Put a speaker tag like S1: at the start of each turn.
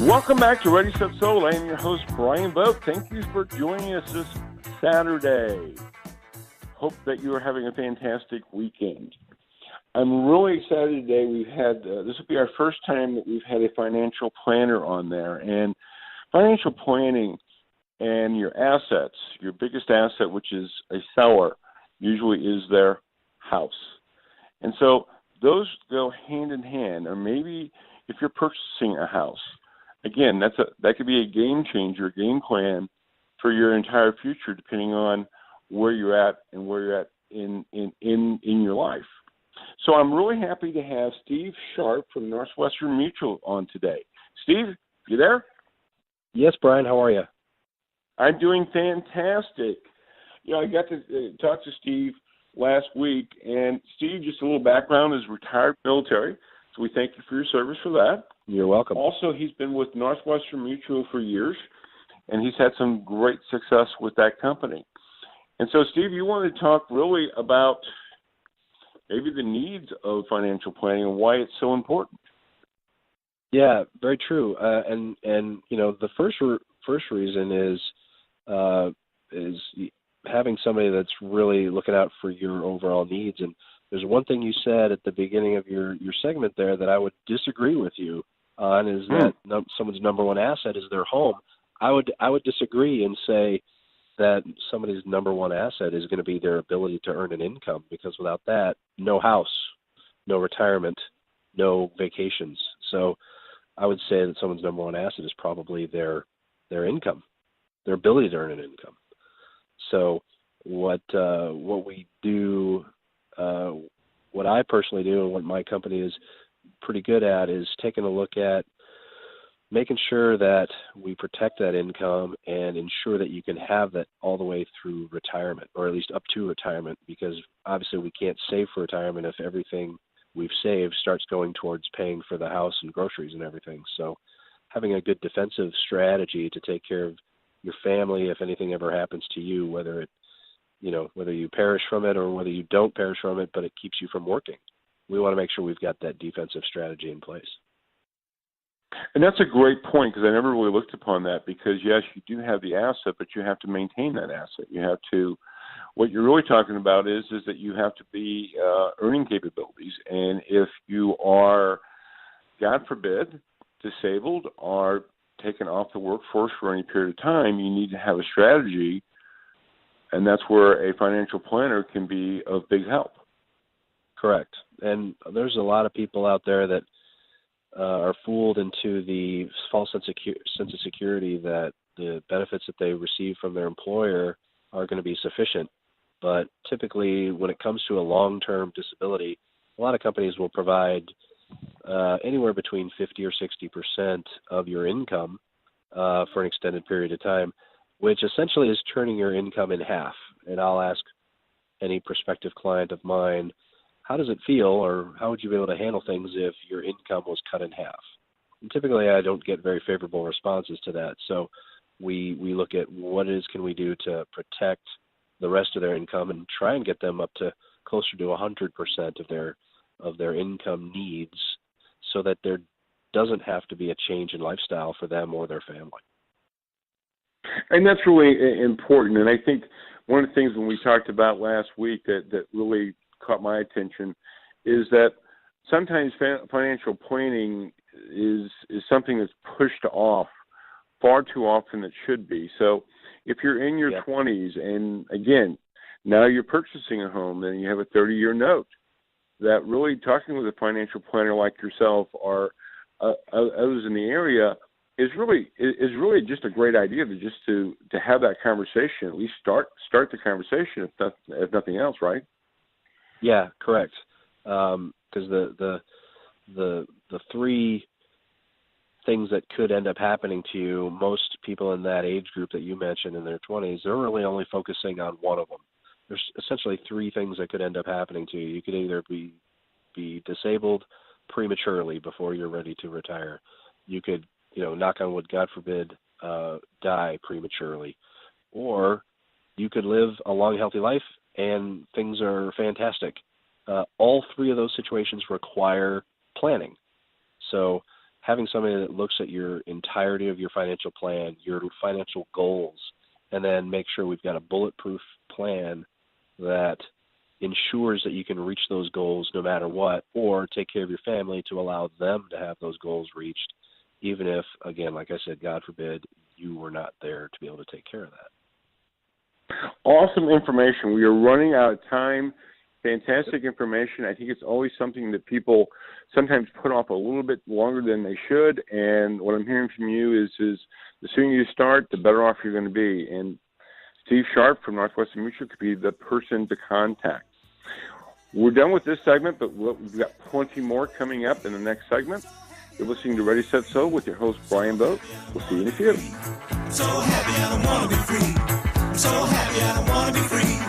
S1: Welcome back to Ready, Set, Sold. I am your host, Bryan Vogt. Thank you for joining us this Saturday. Hope that you are having a fantastic weekend. I'm really excited today. This will be our first time that we've had a financial planner on there. And financial planning and your assets, your biggest asset, which is a seller, usually is their house. And so those go hand in hand. Or maybe if you're purchasing a house, again, that could be a game changer, a game plan for your entire future, depending on where you're at and where you're at in your life. So I'm really happy to have Steve Sharp from Northwestern Mutual on today. Steve, you there?
S2: Yes, Brian. How are you?
S1: I'm doing fantastic. I got to talk to Steve last week, and Steve, just a little background, is retired military, so we thank you for your service for that.
S2: You're welcome.
S1: Also, he's been with Northwestern Mutual for years, and he's had some great success with that company. And so, Steve, you want to talk really about maybe the needs of financial planning and why it's so important.
S2: Yeah, very true. And the first reason is having somebody that's really looking out for your overall needs. And there's one thing you said at the beginning of your segment there that I would disagree with you on, is that someone's number one asset is their home. I would disagree and say that somebody's number one asset is going to be their ability to earn an income, because without that, no house, no retirement, no vacations. So I would say that someone's number one asset is probably their income, their ability to earn an income. So what we do, what I personally do, and what my company is pretty good at, is taking a look at making sure that we protect that income and ensure that you can have that all the way through retirement, or at least up to retirement, because obviously we can't save for retirement if everything we've saved starts going towards paying for the house and groceries and everything. So having a good defensive strategy to take care of your family if anything ever happens to you, whether you perish from it or whether you don't perish from it, but it keeps you from working. We want to make sure we've got that defensive strategy in place.
S1: And that's a great point, because I never really looked upon that, because, yes, you do have the asset, but you have to maintain that asset. You have to – what you're really talking about is that you have to be earning capabilities. And if you are, God forbid, disabled or taken off the workforce for any period of time, you need to have a strategy, and that's where a financial planner can be of big help.
S2: Correct. And there's a lot of people out there that are fooled into the false sense of security that the benefits that they receive from their employer are going to be sufficient. But typically, when it comes to a long-term disability, a lot of companies will provide anywhere between 50 or 60% of your income for an extended period of time, which essentially is turning your income in half. And I'll ask any prospective client of mine, how does it feel, or how would you be able to handle things if your income was cut in half? And typically, I don't get very favorable responses to that. So we look at what it is can we do to protect the rest of their income and try and get them up to closer to 100% of their income needs, so that there doesn't have to be a change in lifestyle for them or their family.
S1: And that's really important. And I think one of the things when we talked about last week that really caught my attention is that sometimes financial planning is something that's pushed off far too often than it should be. So if you're in your 20s and, again, now you're purchasing a home and you have a 30-year note, that really talking with a financial planner like yourself or others in the area is really just a great idea to have that conversation, at least start the conversation if nothing else, right?
S2: Yeah, correct. Because the three things that could end up happening to you, most people in that age group that you mentioned in their 20s, they're really only focusing on one of them. There's essentially three things that could end up happening to you. You could either be disabled prematurely before you're ready to retire. You could, knock on wood, God forbid, die prematurely. Or you could live a long, healthy life and things are fantastic. all three of those situations require planning. So having somebody that looks at your entirety of your financial plan, your financial goals, and then make sure we've got a bulletproof plan that ensures that you can reach those goals no matter what, or take care of your family to allow them to have those goals reached, even if, again, like I said, God forbid, you were not there to be able to take care of that.
S1: Awesome information. We are running out of time. Fantastic information. I think it's always something that people sometimes put off a little bit longer than they should, and what I'm hearing from you is the sooner you start, the better off you're going to be. And Steve Sharp from Northwestern Mutual could be the person to contact. We're done with this segment, but we've got plenty more coming up in the next segment. You're listening to Ready, Set, Sold with your host, Bryan Vogt. We'll see you in a few.
S3: So happy I don't want to be free. So happy I don't want to be free.